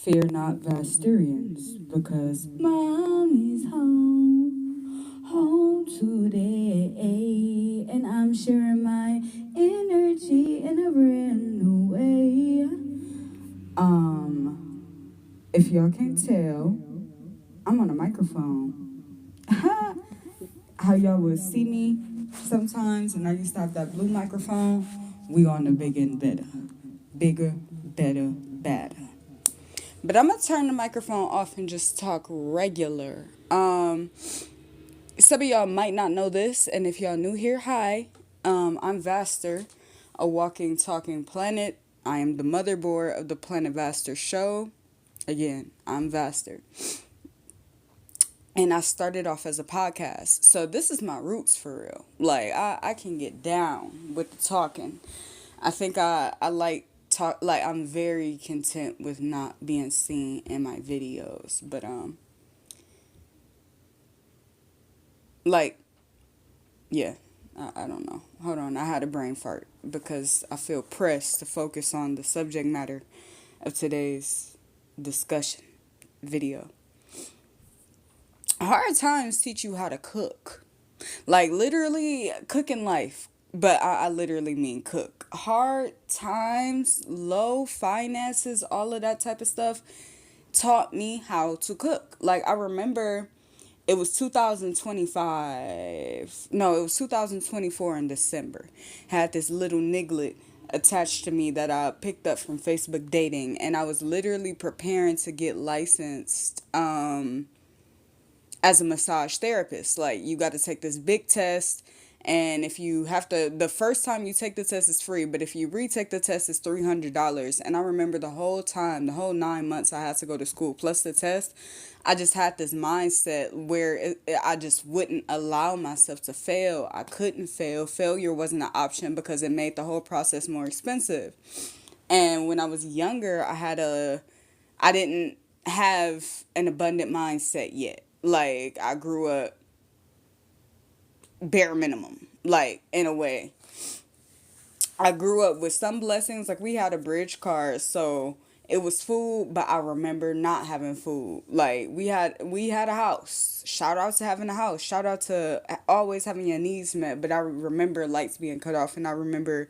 Fear not, Vasturians, because mommy's home today, and I'm sharing my energy in a brand new way. If y'all can't tell, I'm on a microphone. How y'all would see me sometimes, and I used to have that blue microphone. We on the big and better, bigger, better, better. But I'm gonna turn the microphone off and just talk regular. Some of y'all might not know this, and if y'all new here, hi. I'm Vastur, a walking, talking planet. I am the motherboard of the Planet Vastur show. Again, I'm Vastur. And I started off as a podcast. So this is my roots for real. Like I can get down with the talking. I think I like talk like I'm very content with not being seen in my videos. But like yeah, I don't know. Hold on, I had a brain fart because I feel pressed to focus on the subject matter of today's discussion video. Hard times teach you how to cook. Like literally cooking life. But I literally mean cook. Hard times, low finances, all of that type of stuff taught me how to cook. Like I remember it was 2025. No, it was 2024 in December. Had this little niglet attached to me that I picked up from Facebook dating, and I was literally preparing to get licensed as a massage therapist. Like you got to take this big test, and if you have to, the first time you take the test is free, but if you retake the test it's $300. And I remember the whole time, the whole 9 months I had to go to school plus the test, I just had this mindset where I just wouldn't allow myself to fail. I couldn't fail. Failure wasn't an option because it made the whole process more expensive. And when I was younger, I didn't have an abundant mindset yet. Like I grew up bare minimum, like in a way. I grew up with some blessings. Like we had a bridge card, so it was food, but I remember not having food. Like we had a house. Shout out to having a house. Shout out to always having your needs met. But I remember lights being cut off, and I remember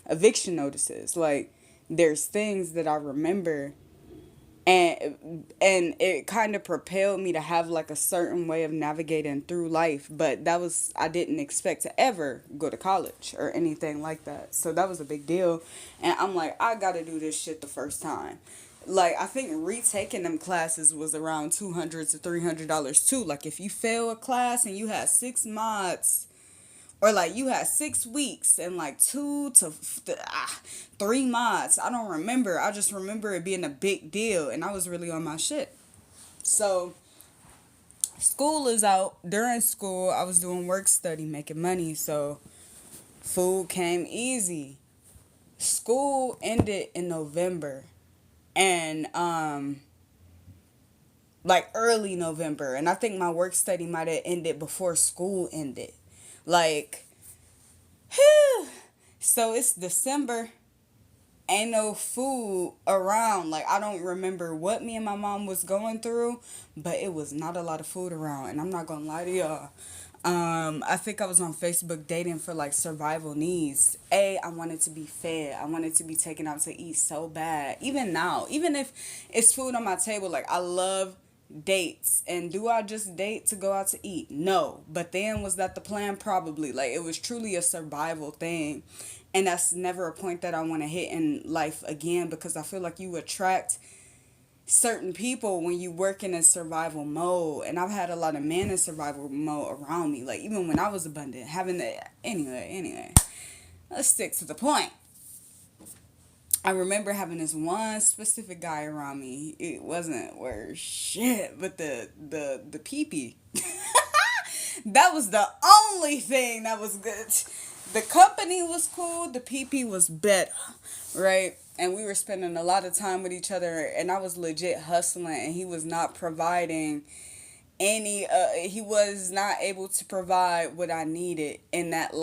eviction notices. Like there's things that I remember, and it kind of propelled me to have like a certain way of navigating through life. But I didn't expect to ever go to college or anything like that, so that was a big deal. And I'm like, I gotta do this shit the first time. Like I think retaking them classes was around $200 to $300 too. Like if you fail a class and you had 6 mods, or like you had 6 weeks and like 3 mods. I don't remember. I just remember it being a big deal, and I was really on my shit. So school is out. During school, I was doing work study, making money. So food came easy. School ended in November, and like early November, and I think my work study might have ended before school ended. Like, whew. So it's December, ain't no food around. Like I don't remember what me and my mom was going through, but it was not a lot of food around. And I'm not gonna lie to y'all. I think I was on Facebook dating for like survival needs. I wanted to be fed. I wanted to be taken out to eat so bad. Even now, even if it's food on my table, like I love dates. And do I just date to go out to eat? No. But then was that the plan? Probably. Like it was truly a survival thing. And that's never a point that I want to hit in life again, because I feel like you attract certain people when you work in a survival mode. And I've had a lot of men in survival mode around me. Like even when I was abundant, having the anyway. Let's stick to the point. I remember having this one specific guy around me. It wasn't worth shit, but the pee-pee. That was the only thing that was good. The company was cool. The pee-pee was better, right? And we were spending a lot of time with each other, and I was legit hustling, and he was not providing any. He was not able to provide what I needed in that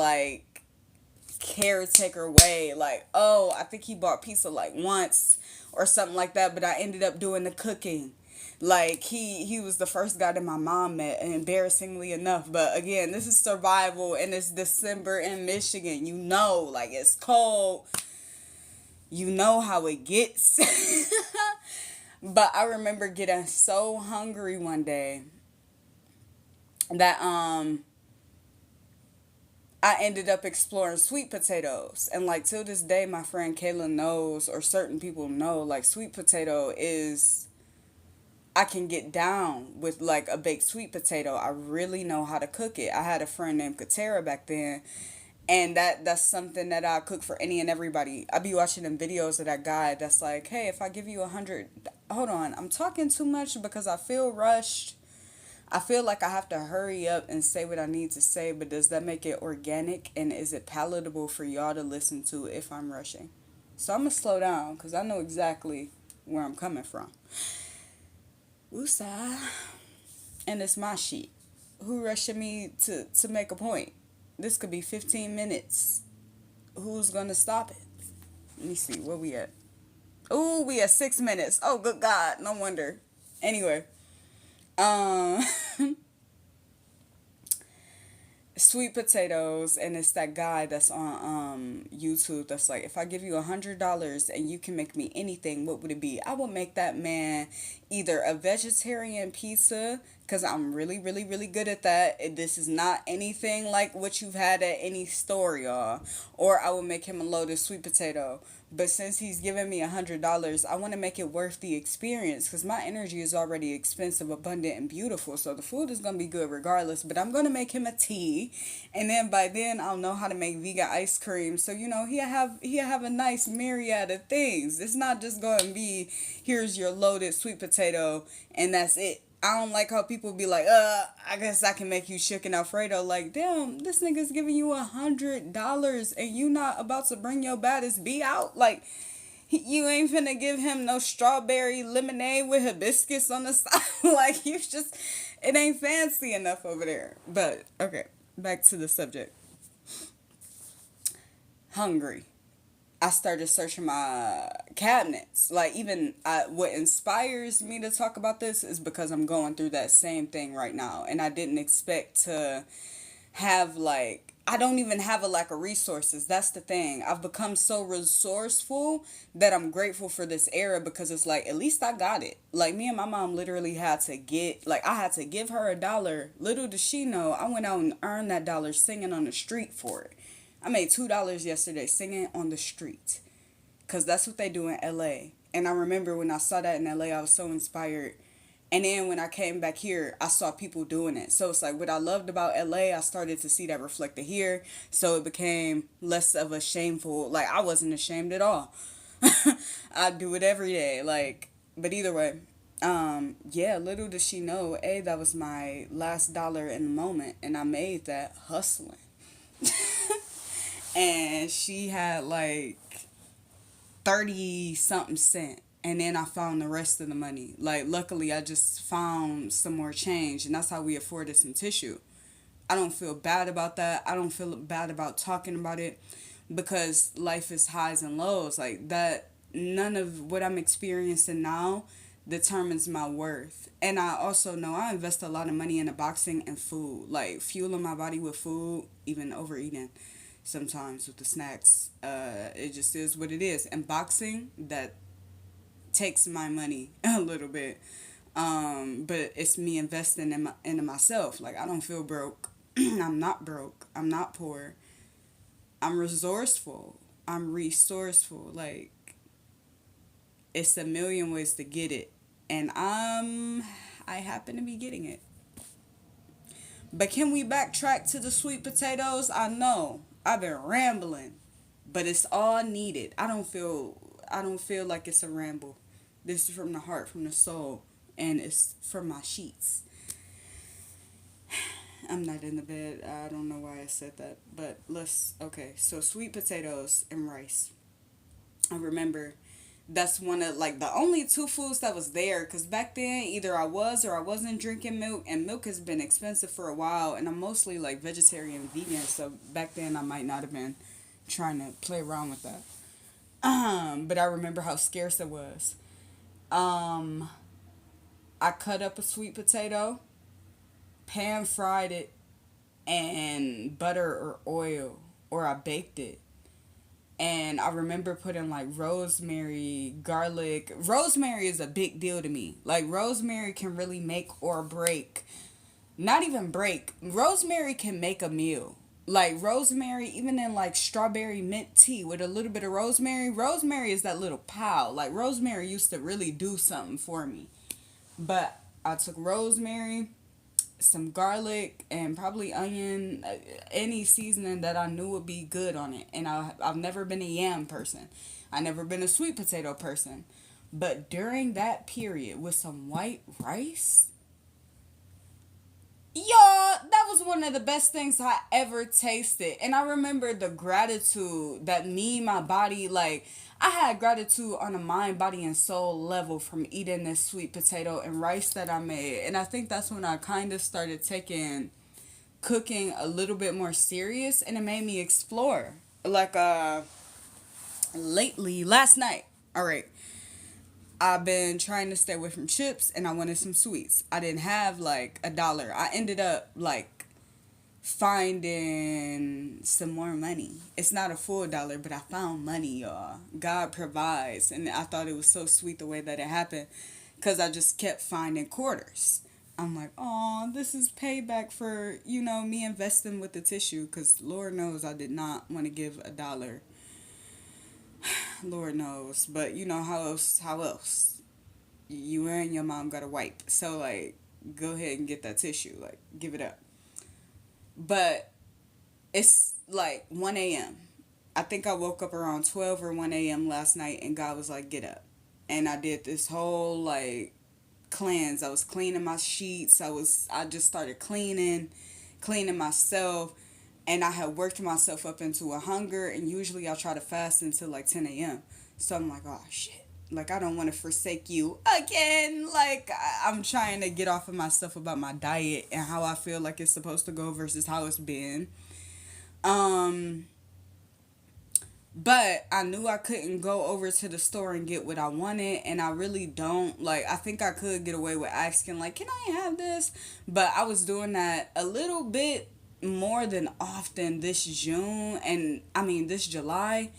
caretaker way. Like, oh, I think he bought pizza like once or something like that, but I ended up doing the cooking. Like he was the first guy that my mom met, embarrassingly enough. But again, this is survival, and it's December in Michigan. You know, like it's cold. You know how it gets. But I remember getting so hungry one day that I ended up exploring sweet potatoes. And like till this day my friend Kayla knows, or certain people know, like sweet potato is, I can get down with like a baked sweet potato. I really know how to cook it. I had a friend named Katera back then, and that's something that I cook for any and everybody. I be watching them videos of that guy that's like, hey, if I give you 100, hold on, I'm talking too much because I feel rushed. I feel like I have to hurry up and say what I need to say, but does that make it organic, and is it palatable for y'all to listen to if I'm rushing? So I'm going to slow down because I know exactly where I'm coming from. Woosah. And it's my sheet. Who rushing me to make a point? This could be 15 minutes. Who's going to stop it? Let me see. Where we at? Ooh, we at 6 minutes. Oh, good God. No wonder. Anyway. Sweet potatoes, and it's that guy that's on YouTube that's like, if I give you $100 and you can make me anything, what would it be? I will make that man either a vegetarian pizza, because I'm really, really, really good at that. This is not anything like what you've had at any store, y'all. Or I will make him a loaded sweet potato. But since he's giving me $100, I want to make it worth the experience, because my energy is already expensive, abundant, and beautiful. So the food is going to be good regardless. But I'm going to make him a tea. And then by then, I'll know how to make vegan ice cream. So, you know, he'll have a nice myriad of things. It's not just going to be, here's your loaded sweet potato, and that's it. I don't like how people be like, I guess I can make you chicken Alfredo. Like, damn, this nigga's giving you $100 and you not about to bring your baddest B out? Like, you ain't finna give him no strawberry lemonade with hibiscus on the side. Like, it ain't fancy enough over there. But, okay, back to the subject. Hungry. I started searching my cabinets. Like, even what inspires me to talk about this is because I'm going through that same thing right now. And I didn't expect to have, like, I don't even have a lack of resources. That's the thing. I've become so resourceful that I'm grateful for this era, because it's like, at least I got it. Like, me and my mom literally had to I had to give her $1. Little does she know, I went out and earned that dollar singing on the street for it. I made $2 yesterday singing on the street, because that's what they do in LA. And I remember when I saw that in LA, I was so inspired. And then when I came back here, I saw people doing it. So it's like, what I loved about LA, I started to see that reflected here. So it became less of a shameful, like, I wasn't ashamed at all. I do it every day. Like, but either way, yeah, little does she know, that was my last dollar in the moment. And I made that hustling. And she had like 30 something cent, and then I found the rest of the money. Like, luckily I just found some more change, and that's how we afforded some tissue. I don't feel bad about that. I don't feel bad about talking about it, because life is highs and lows. Like, that, none of what I'm experiencing now determines my worth. And I also know I invest a lot of money into boxing and food, like fueling my body with food, even overeating sometimes with the snacks. It just is what it is. And boxing, that takes my money a little bit. But it's me investing into myself. Like, I don't feel broke. I'm not broke. I'm not poor. I'm resourceful. Like, it's a million ways to get it. And I happen to be getting it. But can we backtrack to the sweet potatoes? I know I've been rambling, but it's all needed. I don't feel like it's a ramble. This is from the heart, from the soul, and it's from my sheets. I'm not in the bed. I don't know why I said that, but okay. So sweet potatoes and rice. I remember that's one of, like, the only two foods that was there, because back then either I was or I wasn't drinking milk, and milk has been expensive for a while, and I'm mostly like vegetarian, vegan, so back then I might not have been trying to play around with that. But I remember how scarce it was. Um, I cut up a sweet potato, pan fried it, and butter or oil, or I baked it. And I remember putting like rosemary, garlic. Rosemary is a big deal to me. Like, rosemary can really make or break. Not even break. Rosemary can make a meal. Like, rosemary, even in like strawberry mint tea with a little bit of rosemary. Rosemary is that little pal. Like, rosemary used to really do something for me. But I took rosemary, some garlic, and probably onion, any seasoning that I knew would be good on it. And I've never been a yam person. I never been a sweet potato person. But during that period with some white rice, y'all, that was one of the best things I ever tasted. And I remember the gratitude that me, my body, like, I had gratitude on a mind, body, and soul level from eating this sweet potato and rice that I made. And I think that's when I kind of started taking cooking a little bit more serious, and it made me explore. Like, lately, last night, all right, I've been trying to stay away from chips, and I wanted some sweets. I didn't have like $1. I ended up like finding some more money. It's not a full dollar, but I found money, y'all. God provides, and I thought it was so sweet the way that it happened, because I just kept finding quarters. I'm like, oh, this is payback for, me investing with the tissue, because Lord knows I did not want to give $1. Lord knows. But how else? You and your mom got to wipe. So, like, go ahead and get that tissue. Like, give it up. But it's like 1 a.m. I think I woke up around 12 or 1 a.m. last night, and God was like, get up. And I did this whole, like, cleanse. I was cleaning my sheets. I just started cleaning myself. And I had worked myself up into a hunger, and usually I'll try to fast until like 10 a.m. So I'm like, oh shit. Like, I don't want to forsake you again. Like, I'm trying to get off of my stuff about my diet and how I feel like it's supposed to go versus how it's been. But I knew I couldn't go over to the store and get what I wanted, and I really don't. Like, I think I could get away with asking, like, can I have this? But I was doing that a little bit more than often this June, and I mean this July.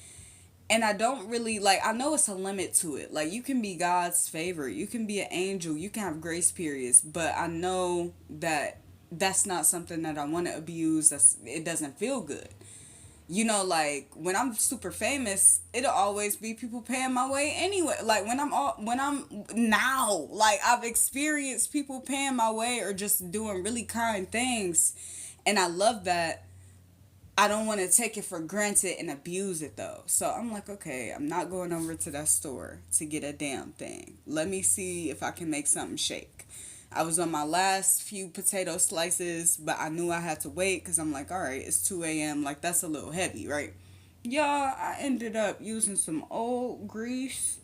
And I don't really, like, I know it's a limit to it. Like, you can be God's favorite, you can be an angel, you can have grace periods, but I know that that's not something that I want to abuse. It doesn't feel good. Like, when I'm super famous, it'll always be people paying my way anyway. Like, when I'm now, like, I've experienced people paying my way or just doing really kind things, and I love that. I don't want to take it for granted and abuse it, though. So I'm like, okay, I'm not going over to that store to get a damn thing. Let me see if I can make something shake. I was on my last few potato slices, but I knew I had to wait because I'm like, all right, it's 2 a.m. Like, that's a little heavy, right? Y'all, I ended up using some old grease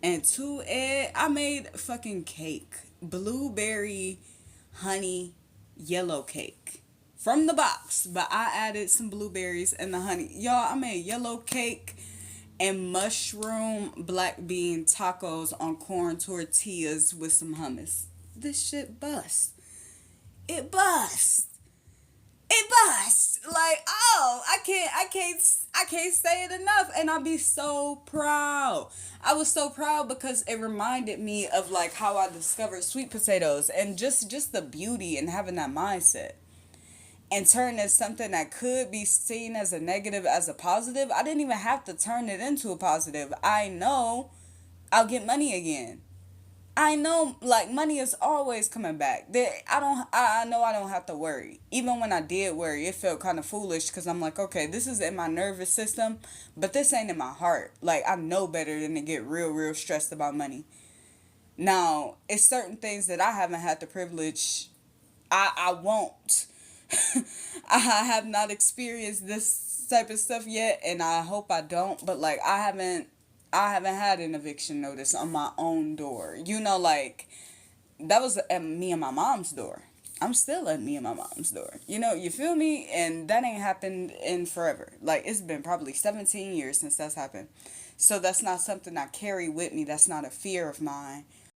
and 2 eggs. I made fucking cake. Blueberry honey yellow cake from the box, but I added some blueberries and the honey. Y'all, I made yellow cake and mushroom black bean tacos on corn tortillas with some hummus. This shit bust. It bust. It bust. Like, oh, I can't say it enough. And I'll be so proud. I was so proud because it reminded me of like how I discovered sweet potatoes and just the beauty and having that mindset. And turn it something that could be seen as a negative as a positive. I didn't even have to turn it into a positive. I know I'll get money again. I know, like, money is always coming back. I know I don't have to worry. Even when I did worry, it felt kind of foolish because I'm like, okay, this is in my nervous system, but this ain't in my heart. Like, I know better than to get real stressed about money. Now, it's certain things that I haven't had the privilege. I won't. I have not experienced this type of stuff yet, and I hope I don't. But like, I haven't had an eviction notice on my own door. Like, that was at me and my mom's door. I'm still at me and my mom's door. You feel me? And that ain't happened in forever. Like, it's been probably 17 years since that's happened. So that's not something I carry with me. That's not a fear of mine.